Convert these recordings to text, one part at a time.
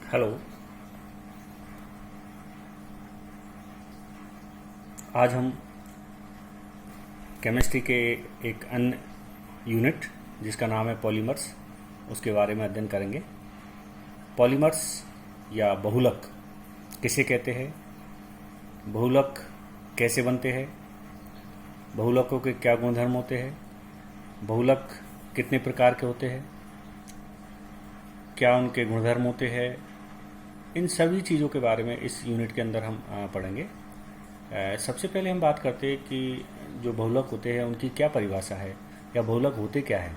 Hello. आज हम chemistry के एक अन्य यूनिट जिसका नाम है पॉलीमर्स, उसके बारे में अध्ययन करेंगे। पॉलीमर्स या बहुलक किसे कहते हैं, बहुलक कैसे बनते हैं, बहुलकों के क्या गुणधर्म होते हैं, बहुलक कितने प्रकार के होते हैं, क्या उनके गुणधर्म होते हैं, इन सभी चीज़ों के बारे में इस यूनिट के अंदर हम पढ़ेंगे। सबसे पहले हम बात करते हैं कि जो बहुलक होते हैं उनकी क्या परिभाषा है या बहुलक होते क्या है।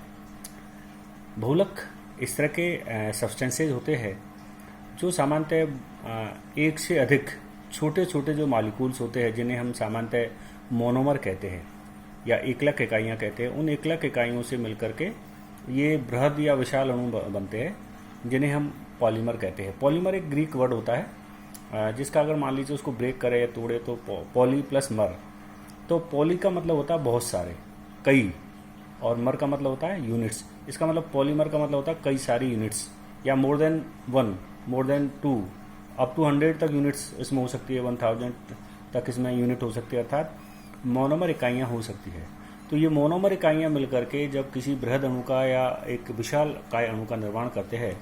बहुलक इस तरह के सब्सटेंसेज होते हैं जो सामान्यतः एक से अधिक छोटे छोटे जो मॉलिक्यूल्स होते हैं जिन्हें हम सामान्यतः मोनोमर कहते हैं या एकलक इकाइयाँ कहते हैं। उन एकलक इकाइयों से मिलकर के ये बृहद या विशाल अणु बनते हैं जिन्हें हम पॉलीमर कहते हैं। पॉलीमर एक ग्रीक वर्ड होता है जिसका अगर मान लीजिए उसको ब्रेक करें या तोड़े तो पॉली प्लस मर, तो पॉली का मतलब होता है बहुत सारे, कई, और मर का मतलब होता है यूनिट्स। इसका मतलब पॉलीमर का मतलब होता है कई सारी यूनिट्स या more than one, more than two, up to 100 तक यूनिट्स इसमें हो सकती है, 1000 तक इसमें यूनिट हो सकती है, अर्थात मोनोमर इकाइयाँ हो सकती है। तो ये मोनोमर इकाइयाँ मिलकर के जब किसी बृहद अणु का या एक विशाल काय अणु का निर्माण करते हैं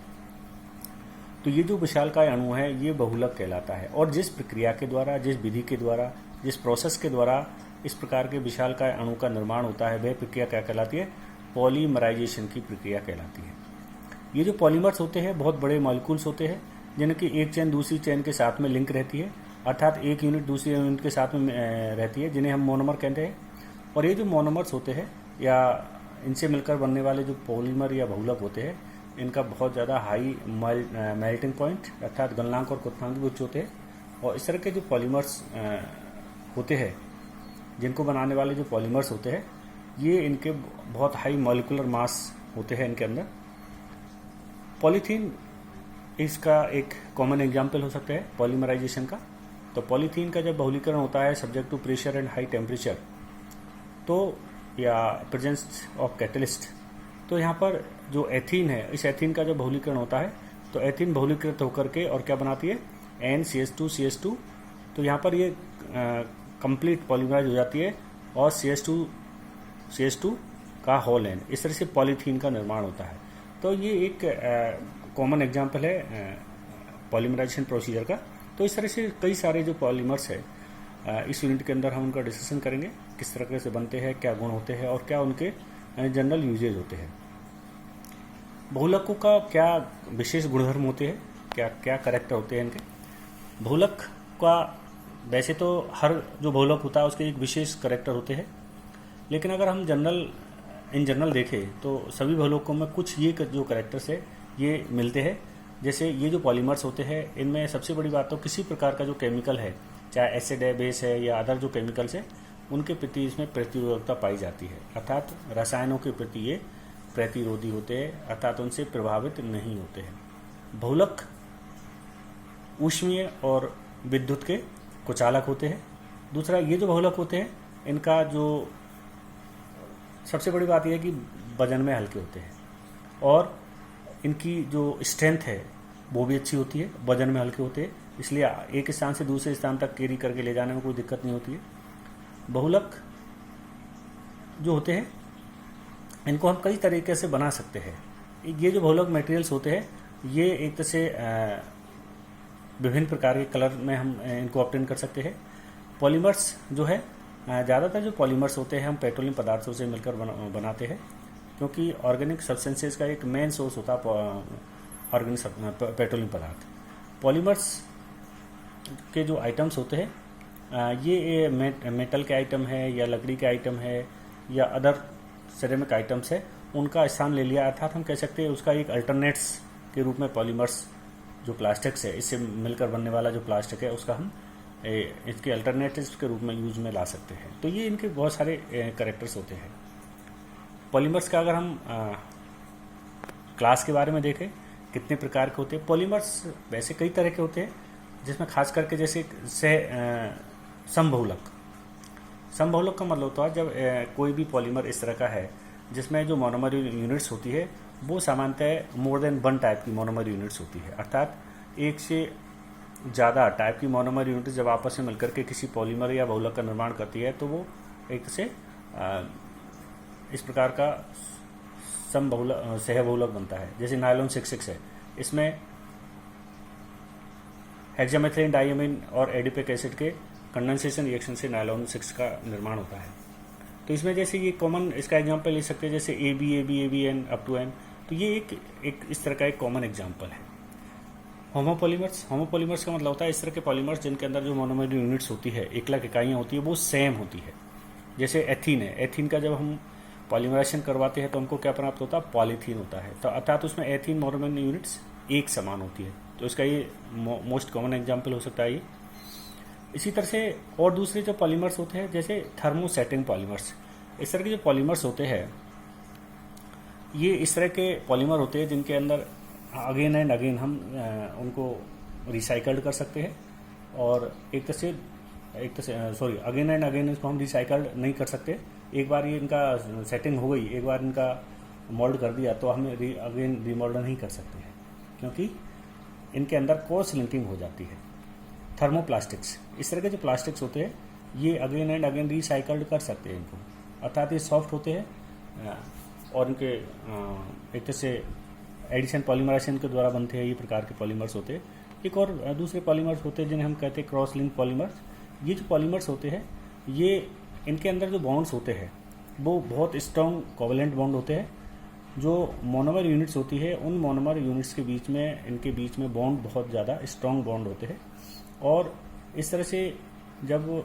तो ये जो विशालकाय अणु है ये बहुलक कहलाता है। और जिस प्रक्रिया के द्वारा, जिस विधि के द्वारा, जिस प्रोसेस के द्वारा इस प्रकार के विशालकाय अणु का निर्माण होता है वह प्रक्रिया क्या कहलाती है? पॉलीमराइजेशन की प्रक्रिया कहलाती है। ये जो पॉलीमर्स होते हैं बहुत बड़े मॉलिक्यूल्स होते हैं जिनकी एक चेन दूसरी चेन के साथ में लिंक रहती है, अर्थात एक यूनिट दूसरी यूनिट के साथ में रहती है, जिन्हें हम मोनोमर कहते हैं। और ये जो मोनोमर्स होते हैं या इनसे मिलकर बनने वाले जो पॉलीमर या बहुलक होते हैं इनका बहुत ज़्यादा हाई मेल्टिंग पॉइंट अर्थात गलनांक और क्वथनांक उच्च होते हैं। और इस तरह के जो पॉलीमर्स होते हैं, जिनको बनाने वाले जो पॉलीमर्स होते हैं, ये इनके बहुत हाई मॉलिक्यूलर मास होते हैं इनके अंदर। पॉलीथीन इसका एक कॉमन एग्जाम्पल हो सकता है पॉलीमराइजेशन का। तो पॉलीथीन का जब बहुलीकरण होता है subject to pressure and high temperature तो या प्रेजेंस ऑफ कैटलिस्ट, तो यहाँ पर जो एथीन है, इस एथीन का जब बहुलीकरण होता है तो एथीन बहुलीकृत होकर के और क्या बनाती है? NCH2CH2। तो यहाँ पर ये कंप्लीट पॉलीमराइज हो जाती है और CH2 का होल एन, इस तरह से पॉलीथीन का निर्माण होता है। तो ये एक कॉमन एग्जाम्पल है पॉलीमराइजेशन प्रोसीजर का। तो इस तरह से कई सारे जो पॉलीमर्स है इस यूनिट के अंदर हम उनका डिस्कशन करेंगे, किस तरह से बनते हैं, क्या गुण होते हैं और क्या उनके जनरल यूजेज होते हैं। बहुलकों का क्या विशेष गुणधर्म होते हैं, क्या क्या कैरेक्टर होते हैं इनके। बहुलक का वैसे तो हर जो बहुलक होता है उसके एक विशेष कैरेक्टर होते हैं, लेकिन अगर हम इन जनरल देखें तो सभी बहुलकों में कुछ ये जो कैरेक्टर्स है ये मिलते हैं। जैसे ये जो पॉलीमर्स होते हैं इनमें सबसे बड़ी बात तो किसी प्रकार का जो केमिकल है, चाहे एसिड है, बेस है या अदर जो केमिकल्स है, उनके प्रति इसमें प्रतिरोधकता पाई जाती है, अर्थात रसायनों के प्रति ये प्रतिरोधी होते हैं, अर्थात उनसे प्रभावित नहीं होते हैं। बहुलक ऊष्मीय और विद्युत के कुचालक होते हैं। दूसरा, ये जो बहुलक होते हैं इनका जो सबसे बड़ी बात यह है कि वजन में हल्के होते हैं और इनकी जो स्ट्रेंथ है वो भी अच्छी होती है, वजन में हल्के होते हैं, इसलिए एक स्थान से दूसरे स्थान तक कैरी करके ले जाने में कोई दिक्कत नहीं होती है। बहुलक जो होते हैं इनको हम कई तरीके से बना सकते हैं। ये जो बहुलक मटेरियल्स होते हैं ये एक तरह से विभिन्न प्रकार के कलर में हम इनको ऑब्टेन कर सकते हैं। पॉलीमर्स जो है ज़्यादातर जो पॉलीमर्स होते हैं हम पेट्रोलियम पदार्थों से मिलकर बनाते हैं, क्योंकि ऑर्गेनिक सब्सटेंसेस का एक मेन सोर्स होता है ऑर्गेनिक पेट्रोलियम पदार्थ। पॉलीमर्स के जो आइटम्स होते हैं ये मेटल के आइटम है या लकड़ी के आइटम है या अदर सिरेमिक आइटम्स है, उनका स्थान ले लिया, अर्थात हम कह सकते हैं उसका एक अल्टरनेट्स के रूप में पॉलीमर्स जो प्लास्टिक्स है, इससे मिलकर बनने वाला जो प्लास्टिक है उसका हम इसके अल्टरनेटिव्स के रूप में यूज में ला सकते हैं। तो ये इनके बहुत सारे कैरेक्टर्स होते हैं। पॉलीमर्स का अगर हम क्लास के बारे में देखें कितने प्रकार के होते हैं। पॉलीमर्स वैसे कई तरह के होते हैं, जिसमें खास करके जैसे समबहुलक। समबहुलक का मतलब होता है जब कोई भी पॉलीमर इस तरह का है जिसमें जो मोनोमर यूनिट्स होती है वो सामान्यतः मोर देन वन टाइप की मोनोमर यूनिट्स होती है, अर्थात एक से ज़्यादा टाइप की मोनोमर यूनिट जब आपस में मिलकर के किसी पॉलीमर या बहुलक का निर्माण करती है तो वो एक से इस प्रकार का समबहुलक सहबहुलक बनता है। जैसे नायलॉन 6,6 है, इसमें हेक्सामेथिलीन डाइअमीन और एडिपिक एसिड के कंडेंसेशन रिएक्शन से नायलॉन 6 का निर्माण होता है। तो इसमें जैसे ये कॉमन इसका एग्जांपल ले सकते हैं, जैसे A B N up to N, तो ये एक इस तरह का एक कॉमन एग्जांपल है। होमोपॉलीमर्स का मतलब होता है इस तरह के पॉलीमर्स जिनके अंदर जो मोनोमर यूनिट्स होती है, एकलक इकाइयाँ होती है, वो सेम होती है। जैसे एथीन है, एथीन का जब हम पॉलीमराइजेशन करवाते हैं तो हमको क्या प्राप्त होता है, पॉलीथीन होता है। तो अर्थात उसमें एथीन मोनोमर यूनिट्स एक समान होती है। तो इसका ये मोस्ट कॉमन एग्जाम्पल हो सकता है ये। इसी तरह से और दूसरे जो पॉलीमर्स होते हैं, जैसे थर्मोसेटिंग पॉलीमर्स, इस तरह के जो पॉलीमर्स होते हैं, ये इस तरह के पॉलीमर होते हैं जिनके अंदर अगेन एंड अगेन हम उनको रिसाइकल्ड कर सकते हैं। और एक तरह से अगेन एंड अगेन इसको हम रिसाइकल्ड नहीं कर सकते। एक बार ये इनका सेटिंग हो गई, एक बार इनका मोल्ड कर दिया तो हमें अगेन रीमोल्ड नहीं कर सकते हैं, क्योंकि इनके अंदर क्रॉस लिंकिंग हो जाती है। थर्मोप्लास्टिक्स, इस तरह के जो प्लास्टिक्स होते हैं ये अगेन एंड अगेन रिसाइकल्ड कर सकते हैं इनको, अर्थात ये सॉफ्ट होते हैं और इनके एक तरह से एडिशन पॉलीमराइजेशन के द्वारा बनते हैं। ये प्रकार के पॉलीमर्स होते हैं। एक और दूसरे पॉलीमर्स होते हैं जिन्हें हम कहते हैं क्रॉस लिंक पॉलीमर्स। ये जो पॉलीमर्स होते हैं, ये इनके अंदर जो बॉन्ड्स होते हैं वो बहुत स्ट्रॉन्ग कोवलेंट बॉन्ड होते हैं। जो मोनोमर यूनिट्स होती है, उन मोनोमर यूनिट्स के बीच में, इनके बीच में बॉन्ड बहुत ज़्यादा स्ट्रॉन्ग बॉन्ड होते हैं। और इस तरह से जब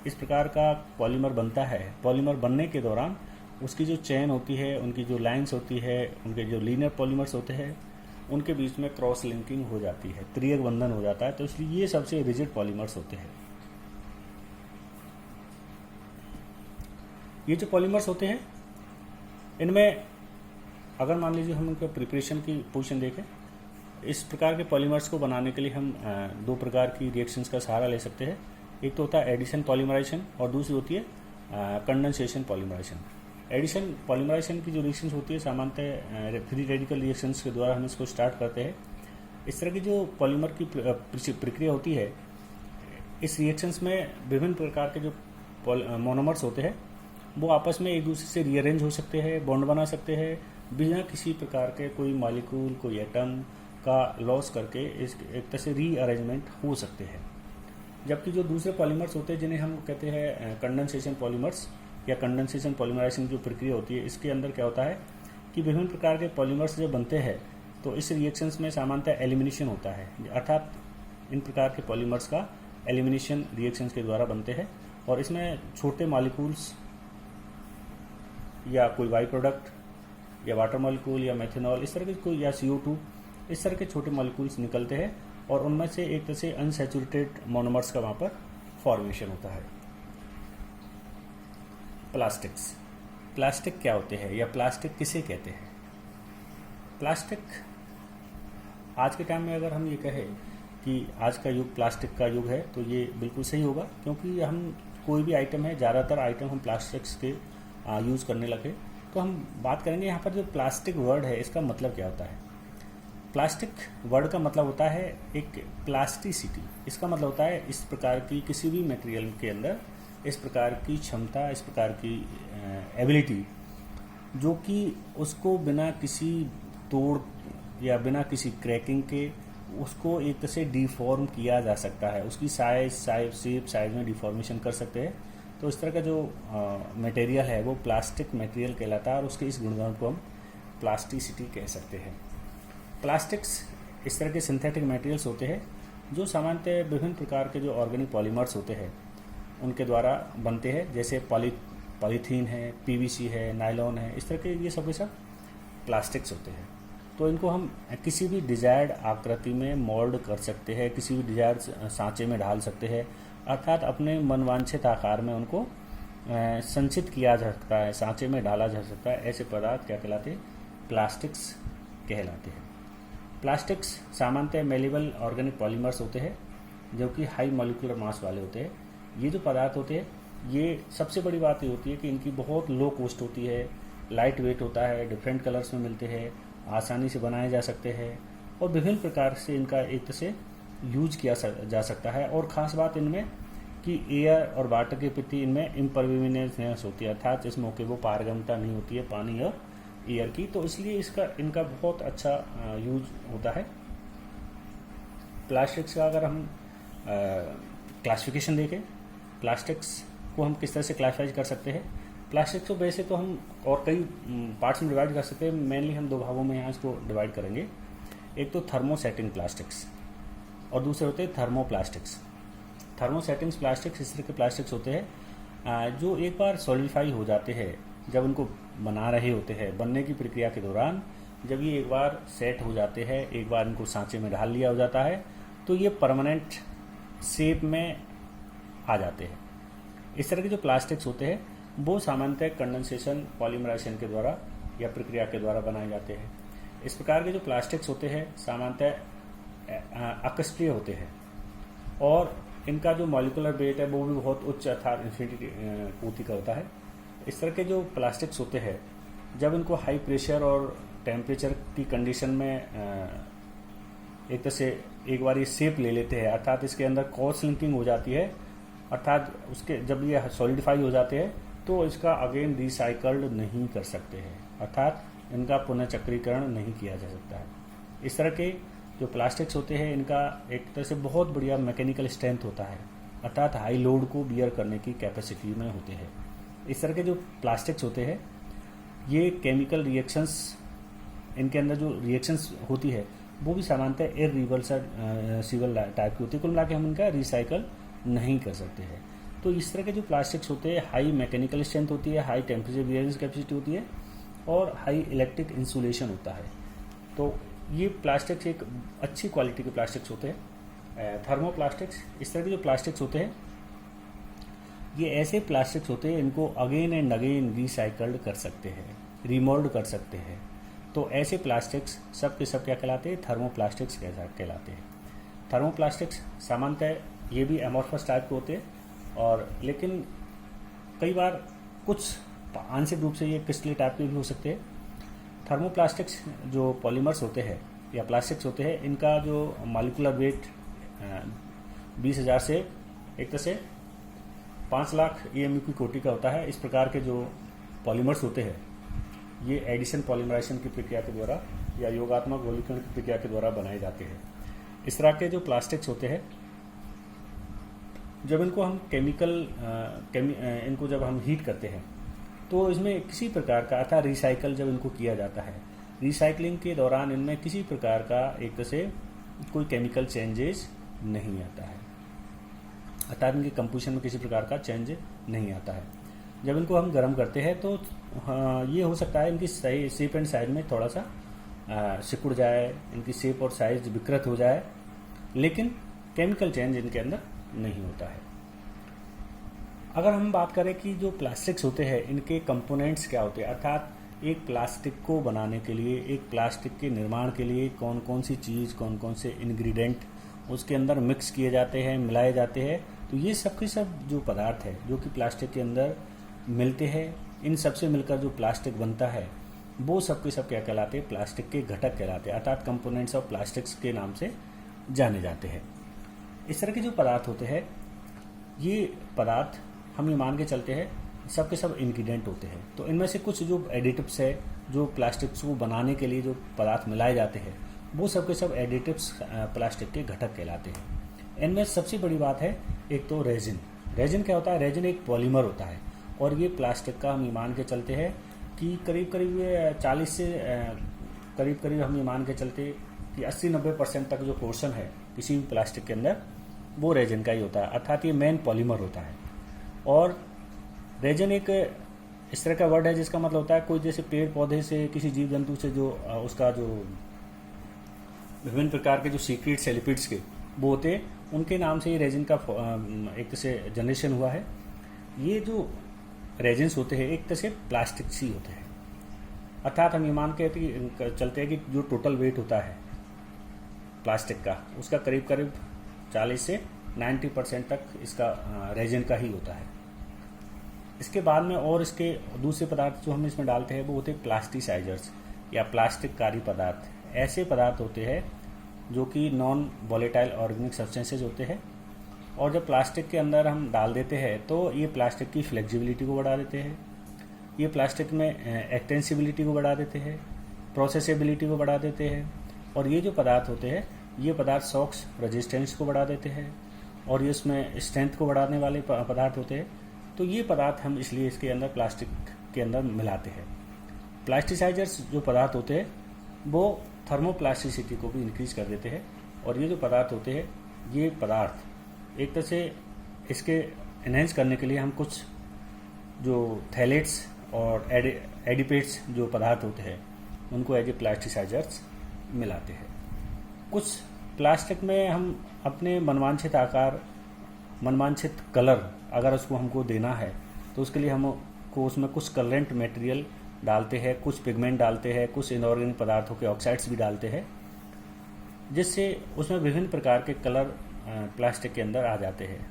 इस प्रकार का पॉलीमर बनता है, पॉलीमर बनने के दौरान उसकी जो चेन होती है, उनकी जो लाइंस होती है, उनके जो लीनियर पॉलीमर्स होते हैं, उनके बीच में क्रॉस लिंकिंग हो जाती है, त्रियक बंधन हो जाता है। तो इसलिए ये सबसे रिजिड पॉलीमर्स होते हैं। ये जो पॉलीमर्स होते हैं, इनमें अगर मान लीजिए हम उनके प्रिपरेशन की पोजीशन देखें, इस प्रकार के पॉलीमर्स को बनाने के लिए हम दो प्रकार की रिएक्शंस का सहारा ले सकते हैं। एक तो होता है एडिशन पॉलीमराइजेशन और दूसरी होती है कंडेंसेशन पॉलीमराइजेशन। एडिशन पॉलीमराइजेशन की जो रिएक्शंस होती है सामान्यतः फ्री रेडिकल रिएक्शंस के द्वारा हम इसको स्टार्ट करते हैं। इस तरह की जो पॉलीमर की प्रक्रिया होती है, इस रिएक्शंस में विभिन्न प्रकार के जो मोनोमर्स होते हैं वो आपस में एक दूसरे से रीअरेंज हो सकते हैं, बॉन्ड बना सकते हैं, बिना किसी प्रकार के कोई मॉलिक्यूल, कोई एटम का लॉस करके इस एक तरह से रीअरेंजमेंट हो सकते हैं। जबकि जो दूसरे पॉलीमर्स होते हैं जिन्हें हम कहते हैं कंडेंसेशन पॉलीमर्स या कंडेंसेशन पॉलीमराइजेशन की जो प्रक्रिया होती है, इसके अंदर क्या होता है कि विभिन्न प्रकार के पॉलीमर्स जब बनते हैं तो इस रिएक्शंस में सामान्यतः एलिमिनेशन होता है, अर्थात इन प्रकार के पॉलीमर्स का एलिमिनेशन रिएक्शंस के द्वारा बनते हैं। और इसमें छोटे मॉलिक्यूल्स या कोई बाई प्रोडक्ट या वाटर मॉलिक्यूल या मेथनॉल, इस तरह के कोई या CO2, इस तरह के छोटे मॉलिक्यूल्स निकलते हैं और उनमें से एक तरह से अनसैचुरेटेड मोनोमर्स का वहाँ पर फॉर्मेशन होता है। प्लास्टिक क्या होते हैं या प्लास्टिक किसे कहते हैं? प्लास्टिक आज के टाइम में अगर हम ये कहें कि आज का युग प्लास्टिक का युग है तो ये बिल्कुल सही होगा, क्योंकि हम कोई भी आइटम है, ज़्यादातर आइटम हम प्लास्टिक्स के यूज़ करने लगे। तो हम बात करेंगे यहाँ पर जो प्लास्टिक वर्ड है इसका मतलब क्या होता है। प्लास्टिक वर्ड का मतलब होता है एक प्लास्टिसिटी। इसका मतलब होता है इस प्रकार की किसी भी मटेरियल के अंदर इस प्रकार की क्षमता, इस प्रकार की एबिलिटी, जो कि उसको बिना किसी तोड़ या बिना किसी क्रैकिंग के उसको एक तरह से डिफॉर्म किया जा सकता है। उसकी शेप साइज में डिफॉर्मेशन कर सकते हैं। तो इस तरह का जो मटेरियल है वो प्लास्टिक मटेरियल कहलाता है और उसके इस गुणधर्म को हम प्लास्टिसिटी कह सकते हैं। प्लास्टिक्स इस तरह के सिंथेटिक मटेरियल्स होते हैं जो सामान्यतः विभिन्न प्रकार के जो ऑर्गेनिक पॉलीमर्स होते हैं उनके द्वारा बनते हैं, जैसे पॉलीथीन है, PVC है, नायलॉन है, इस तरह के ये सब प्लास्टिक्स होते हैं। तो इनको हम किसी भी डिजायर्ड आकृति में मोल्ड कर सकते हैं, किसी भी डिजायर्ड सांचे में ढाल सकते हैं, अर्थात अपने मनवांछित आकार में उनको संचित किया जा सकता है, सांचे में डाला जा सकता है। ऐसे पदार्थ क्या कहलाते हैं? प्लास्टिक्स कहलाते हैं। प्लास्टिक्स सामान्यतः मेलेबल ऑर्गेनिक पॉलीमर्स होते हैं जो कि हाई मॉलिक्यूलर मास वाले होते हैं। ये जो पदार्थ होते हैं, ये सबसे बड़ी बात ये होती है कि इनकी बहुत लो कॉस्ट होती है, लाइट वेट होता है, डिफरेंट कलर्स में मिलते हैं, आसानी से बनाए जा सकते हैं और विभिन्न प्रकार से इनका एक तरह से यूज किया जा सकता है। और ख़ास बात इनमें कि एयर और वाटर के प्रति इनमें इम्परविनेंस होती है, अर्थात इस मौके वो पारगम्यता नहीं होती है पानी और एयर की, तो इसलिए इनका बहुत अच्छा यूज होता है। प्लास्टिक्स का अगर हम क्लासिफिकेशन देखें, प्लास्टिक्स को हम किस तरह से क्लासिफाई कर सकते हैं। प्लास्टिक्स को वैसे तो हम और कई पार्ट्स में डिवाइड कर सकते हैं, मेनली हम 2 भागों में यहाँ इसको डिवाइड करेंगे। एक तो थर्मोसेटिंग प्लास्टिक्स और दूसरे होते हैं थर्मोप्लास्टिक्स। थर्मोसेटिंग प्लास्टिक्स इस तरह के प्लास्टिक्स होते हैं जो एक बार सॉलिडिफाई हो जाते हैं, जब उनको बना रहे होते हैं, बनने की प्रक्रिया के दौरान जब ये एक बार सेट हो जाते हैं, एक बार इनको सांचे में ढाल लिया हो जाता है, तो ये परमानेंट शेप में आ जाते हैं। इस तरह के जो प्लास्टिक्स होते हैं वो सामान्यतः कंडेंसेशन पॉलीमराइजेशन के द्वारा या प्रक्रिया के द्वारा बनाए जाते हैं। इस प्रकार के जो प्लास्टिक्स होते हैं सामान्यतः अकस्ट्रीय होते हैं और इनका जो मॉलिक्यूलर वेट है वो भी बहुत उच्च अर्थात इन्फिनिटी कोटि का होता है। इस तरह के जो प्लास्टिक्स होते हैं जब इनको हाई प्रेशर और टेम्परेचर की कंडीशन में एक तरह से एक बार ये शेप ले लेते हैं, अर्थात इसके अंदर क्रॉस लिंकिंग हो जाती है, अर्थात उसके जब ये सॉलिडिफाई हो जाते हैं तो इसका अगेन रिसाइकल्ड नहीं कर सकते हैं, अर्थात इनका पुनर्चक्रीकरण नहीं किया जा सकता है। इस तरह के जो प्लास्टिक्स होते हैं इनका एक तरह से बहुत बढ़िया मैकेनिकल स्ट्रेंथ होता है, अर्थात हाई लोड को बियर करने की कैपेसिटी में होते हैं। इस तरह के जो प्लास्टिक्स होते हैं ये केमिकल रिएक्शंस, इनके अंदर जो रिएक्शंस होती है वो भी सामान्यतः इरिवर्सिबल टाइप की होती है, कुल मिला के हम इनका रिसाइकल नहीं कर सकते हैं। तो इस तरह के जो प्लास्टिक्स होते हैं हाई मैकेनिकल स्ट्रेंथ होती है, हाई टेम्परेचर बियरिंग कैपेसिटी होती है और हाई इलेक्ट्रिक इंसुलेशन होता है। तो ये प्लास्टिक्स एक अच्छी क्वालिटी के प्लास्टिक्स होते हैं। थर्मोप्लास्टिक्स, इस तरह के जो प्लास्टिक्स होते हैं ये ऐसे प्लास्टिक्स होते हैं इनको अगेन एंड अगेन रिसाइकल्ड कर सकते हैं, रिमोल्ड कर सकते हैं। तो ऐसे प्लास्टिक्स सब के सब क्या कहलाते हैं, थर्मोप्लास्टिक्स कहलाते हैं। थर्मोप्लास्टिक्स सामान्यतः ये भी एमॉर्फस टाइप के होते हैं और लेकिन कई बार कुछ आंशिक रूप से ये क्रिस्टलीय टाइप के भी हो सकते हैं। थर्मोप्लास्टिक्स जो पॉलीमर्स होते हैं या प्लास्टिक्स होते हैं इनका जो मॉलिक्यूलर वेट 20,000 से एक तरह से 5 लाख EMU की कोटि का होता है। इस प्रकार के जो पॉलीमर्स होते हैं ये एडिशन पॉलीमराइजेशन की प्रक्रिया के द्वारा या योगात्मक गोलीकरण की प्रक्रिया के द्वारा बनाए जाते हैं। इस तरह के जो प्लास्टिक्स होते हैं जब इनको हम इनको जब हम हीट करते हैं तो इसमें किसी प्रकार का अर्थात रिसाइकल जब इनको किया जाता है, रिसाइकलिंग के दौरान इनमें किसी प्रकार का एक तरह से कोई केमिकल चेंजेस नहीं आता है, अर्थात इनके कंपोजिशन में किसी प्रकार का चेंज नहीं आता है। जब इनको हम गर्म करते हैं तो ये हो सकता है इनकी शेप एंड साइज में थोड़ा सा सिकुड़ जाए, इनकी शेप और साइज विकृत हो जाए, लेकिन केमिकल चेंज इनके अंदर नहीं होता है। अगर हम बात करें कि जो प्लास्टिक्स होते हैं इनके कंपोनेंट्स क्या होते हैं, अर्थात एक प्लास्टिक को बनाने के लिए, एक प्लास्टिक के निर्माण के लिए कौन कौन सी चीज़, कौन कौन से इंग्रेडिएंट उसके अंदर मिक्स किए जाते हैं, मिलाए जाते हैं, तो ये सब के सब जो पदार्थ है जो कि प्लास्टिक के अंदर मिलते हैं, इन सब से मिलकर जो प्लास्टिक बनता है वो सब के सब क्या कहलाते हैं, प्लास्टिक के घटक कहलाते हैं, अर्थात कंपोनेंट्स ऑफ प्लास्टिक्स के नाम से जाने जाते हैं। इस तरह के जो पदार्थ होते हैं ये पदार्थ हम ये मान के चलते हैं सब के सब इंग्रेडिएंट होते हैं। तो इनमें से कुछ जो एडिटिव्स है, जो प्लास्टिक्स को बनाने के लिए जो पदार्थ मिलाए जाते हैं वो सब के सब एडिटिव्स प्लास्टिक के घटक कहलाते हैं। इनमें सबसे बड़ी बात है एक तो रेजिन। रेजिन क्या होता है, रेजिन एक पॉलीमर होता है और ये प्लास्टिक का हम ये मान के चलते हैं कि करीब करीब 40 से करीब हम ये मान के चलते कि 80-90% तक जो पोर्शन है किसी भी प्लास्टिक के अंदर वो रेजिन का ही होता है, अर्थात ये मेन पॉलीमर होता है। और रेजिन एक इस तरह का वर्ड है जिसका मतलब होता है कोई जैसे पेड़ पौधे से, किसी जीव जंतु से जो उसका जो विभिन्न प्रकार के जो सीक्रेट्स है लिपिड्स के वो होते, उनके नाम से ये रेजिन का एक तरह से जनरेशन हुआ है। ये जो रेजिन्स होते हैं एक तरह से प्लास्टिक ही होते हैं, अर्थात हम ये मान के चलते हैं कि जो टोटल वेट होता है प्लास्टिक का उसका करीब करीब 40 से 90% तक इसका रेजिन का ही होता है। इसके बाद में और इसके दूसरे पदार्थ जो हम इसमें डालते हैं वो होते हैं प्लास्टिसाइजर्स या प्लास्टिक कारी पदार्थ। ऐसे पदार्थ होते हैं जो कि नॉन वॉलेटाइल ऑर्गेनिक सब्सटेंसेज होते हैं। और जब प्लास्टिक के अंदर हम डाल देते हैं तो ये प्लास्टिक की फ्लेक्सिबिलिटी को बढ़ा देते हैं, ये प्लास्टिक में एक्सटेंसिबिलिटी को बढ़ा देते हैं, प्रोसेसेबिलिटी को बढ़ा देते हैं। और ये जो पदार्थ होते हैं ये पदार्थ सॉक्स रेजिस्टेंस को बढ़ा देते हैं और ये इसमें स्ट्रेंथ को बढ़ाने वाले पदार्थ होते हैं। तो ये पदार्थ हम इसलिए इसके अंदर प्लास्टिक के अंदर मिलाते हैं। प्लास्टिसाइजर्स जो पदार्थ होते हैं वो थर्मोप्लास्टिसिटी को भी इंक्रीज कर देते हैं। और ये जो पदार्थ होते हैं ये पदार्थ एक तरह से इसके एनहेंस करने के लिए हम कुछ जो थैलेट्स और एडिपेट्स जो पदार्थ होते हैं उनको एज ए प्लास्टिसाइजर्स मिलाते हैं। कुछ प्लास्टिक में हम अपने मनवांछित आकार, मनवांछित कलर अगर उसको हमको देना है तो उसके लिए हमको उसमें कुछ कलरेंट मटेरियल डालते हैं, कुछ पिगमेंट डालते हैं, कुछ इनऑर्गेनिक पदार्थों के ऑक्साइड्स भी डालते हैं, जिससे उसमें विभिन्न प्रकार के कलर प्लास्टिक के अंदर आ जाते हैं।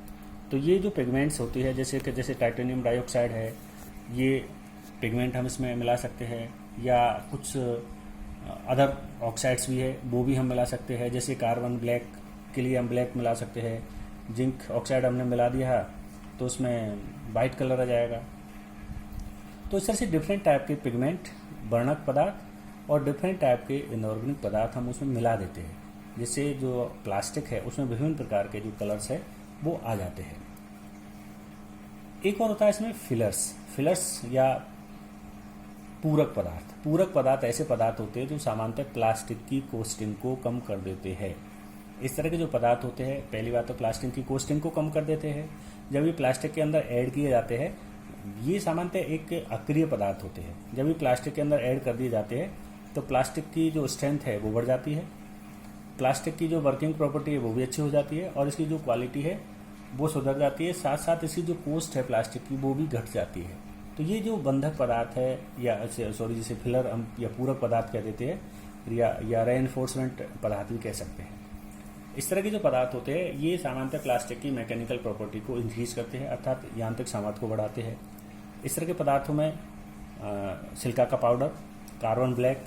तो ये जो पिगमेंट्स होती है जैसे टाइटेनियम डाइऑक्साइड है, ये पिगमेंट हम इसमें मिला सकते हैं, या कुछ अदर ऑक्साइड्स भी है वो भी हम मिला सकते हैं। जैसे कार्बन ब्लैक के लिए हम ब्लैक मिला सकते हैं, जिंक ऑक्साइड हमने मिला दिया तो उसमें वाइट कलर आ जाएगा। तो इस तरह से डिफरेंट टाइप के पिगमेंट, वर्णक पदार्थ और डिफरेंट टाइप के इनऑर्गेनिक पदार्थ हम उसमें मिला देते हैं, जिससे जो प्लास्टिक है उसमें विभिन्न प्रकार के जो कलर्स है वो आ जाते हैं। एक और होता है इसमें फिलर्स या पूरक पदार्थ। पूरक पदार्थ ऐसे पदार्थ होते हैं जो सामान्यतः प्लास्टिक की कोस्टिंग को कम कर देते हैं। इस तरह के जो पदार्थ होते हैं, पहली बात तो प्लास्टिक की कोस्टिंग को कम कर देते हैं। जब ये प्लास्टिक के अंदर ऐड किए जाते हैं, ये सामान्यतः एक अक्रिय पदार्थ होते हैं। जब ये प्लास्टिक के अंदर ऐड कर दिए जाते हैं तो प्लास्टिक की जो स्ट्रेंथ है वो बढ़ जाती है, प्लास्टिक की जो वर्किंग प्रॉपर्टी है वो भी अच्छी हो जाती है और इसकी जो क्वालिटी है वो सुधर जाती है। साथ साथ इसकी जो कॉस्ट है प्लास्टिक की वो भी घट जाती है। तो ये जो बंधक पदार्थ है जिसे फिलर हम या पूरक पदार्थ कह देते हैं या रेइनफोर्समेंट पदार्थ भी कह सकते हैं। इस तरह के जो पदार्थ होते हैं ये सामान्यतः प्लास्टिक की मैकेनिकल प्रॉपर्टी को इंक्रीज करते हैं, अर्थात यांत्रिक सामर्थ्य को बढ़ाते हैं। इस तरह के पदार्थों में सिलिका का powder, carbon black,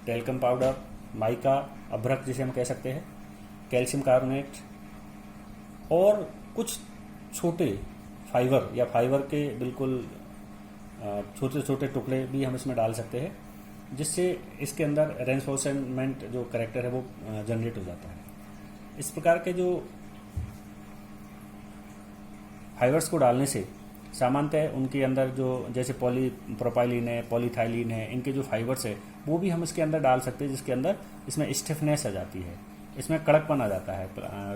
talcum powder, mica, अभ्रक जिसे हम कह सकते हैं, कैल्शियम कार्बोनेट और कुछ छोटे फाइबर या फाइबर के बिल्कुल छोटे छोटे टुकड़े भी हम इसमें डाल सकते हैं, जिससे इसके अंदर रेइनफोर्समेंट जो कैरेक्टर है वो जनरेट हो जाता है। इस प्रकार के जो फाइबर्स को डालने से सामान्यतः उनके अंदर जो जैसे पॉलीप्रोपाइलिन है, पॉलीथाइलिन है, इनके जो फाइबर्स है वो भी हम इसके अंदर डाल सकते हैं, जिसके अंदर इसमें स्टिफनेस आ जाती है, इसमें कड़कपन आ जाता है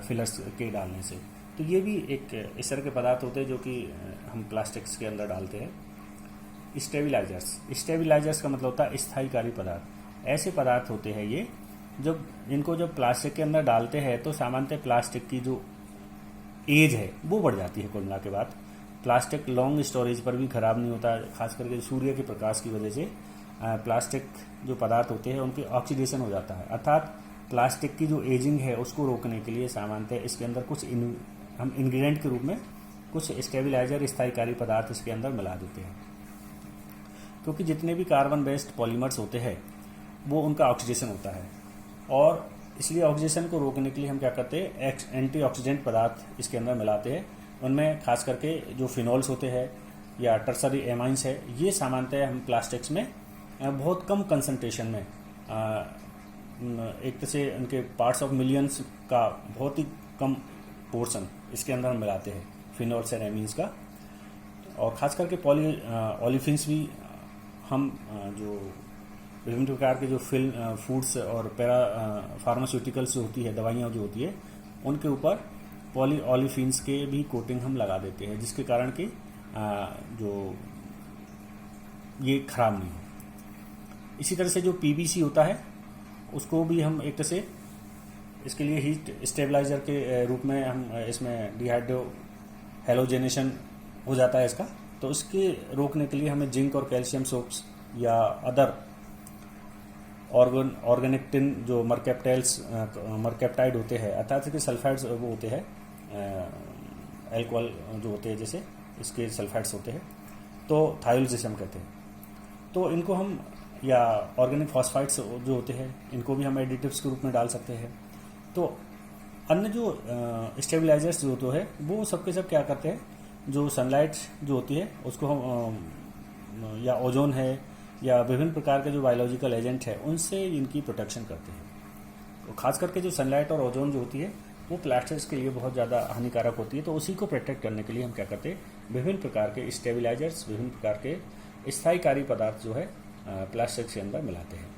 फिलर्स के डालने से। तो ये भी एक इस तरह के पदार्थ होते हैं जो कि हम प्लास्टिक्स के अंदर डालते हैं। स्टेबिलाइजर्स का मतलब होता है स्थायीकारी पदार्थ। ऐसे पदार्थ होते हैं ये जिनको जब प्लास्टिक के अंदर डालते हैं तो सामान्यतः प्लास्टिक की जो एज है वो बढ़ जाती है। कुल मिला के बाद प्लास्टिक लॉन्ग स्टोरेज पर भी खराब नहीं होता, खास करके सूर्य के प्रकाश की वजह से प्लास्टिक जो पदार्थ होते हैं उनकी ऑक्सीडेशन हो जाता है, अर्थात प्लास्टिक की जो एजिंग है उसको रोकने के लिए सामान्यतः इसके अंदर कुछ हम इंग्रेडिएंट के रूप में कुछ स्टेबिलाइजर, स्थायीकारी पदार्थ इसके अंदर मिला देते हैं। क्योंकि जितने भी कार्बन बेस्ड पॉलीमर्स होते हैं वो उनका ऑक्सीडेशन होता है और इसलिए ऑक्सीडेशन को रोकने के लिए हम क्या करते हैं, एंटीऑक्सीडेंट पदार्थ इसके अंदर मिलाते हैं। उनमें खास करके जो फिनॉल्स होते हैं या टर्सरी एमाइंस है, ये सामान्यतः हम प्लास्टिक्स में बहुत कम कंसंट्रेशन में एक तरह से उनके पार्ट्स ऑफ मिलियंस का बहुत ही कम पोर्शन इसके अंदर हम मिलाते हैं, फिनॉल्स एंड एमीन्स का। और ख़ास करके ओलिफिन्स भी हम जो विभिन्न प्रकार के जो फूड्स और फार्मास्यूटिकल्स जो होती है, दवाइयाँ जो होती है, उनके ऊपर ओलिफिन्स के भी कोटिंग हम लगा देते हैं, जिसके कारण कि जो ये खराब नहीं हो। इसी तरह से जो पीवीसी होता है उसको भी हम एक तरह से इसके लिए हीट स्टेबलाइजर के रूप में हम इसमें डिहाइड्रो हेलोजेनेशन हो जाता है इसका, तो इसके रोकने के लिए हमें जिंक और कैल्शियम सोप्स या अदर ऑर्गेनिक टिन जो मरकेप्टाइड होते हैं, अर्थात इसके सल्फाइड्स वो होते हैं, एल्कोहल जो होते हैं जैसे इसके सल्फाइड्स होते हैं, तो थायोल जिसे हम कहते हैं, तो इनको हम या ऑर्गेनिक फॉस्फाइड्स जो होते हैं इनको भी हम एडिटिव्स के रूप में डाल सकते हैं। तो अन्य जो स्टेबलाइजर्स जो तो है वो सबके सब क्या करते हैं, जो सनलाइट जो होती है उसको हम या ओजोन है या विभिन्न प्रकार के जो बायोलॉजिकल एजेंट है उनसे इनकी प्रोटेक्शन करते हैं। तो खास करके जो सनलाइट और ओजोन जो होती है वो प्लास्टिक्स के लिए बहुत ज़्यादा हानिकारक होती है। तो उसी को प्रोटेक्ट करने के लिए हम क्या करते हैं, विभिन्न प्रकार के स्टेबलाइजर्स, विभिन्न प्रकार के स्थायीकारी पदार्थ जो है प्लास्टिक्स के अंदर मिलाते हैं।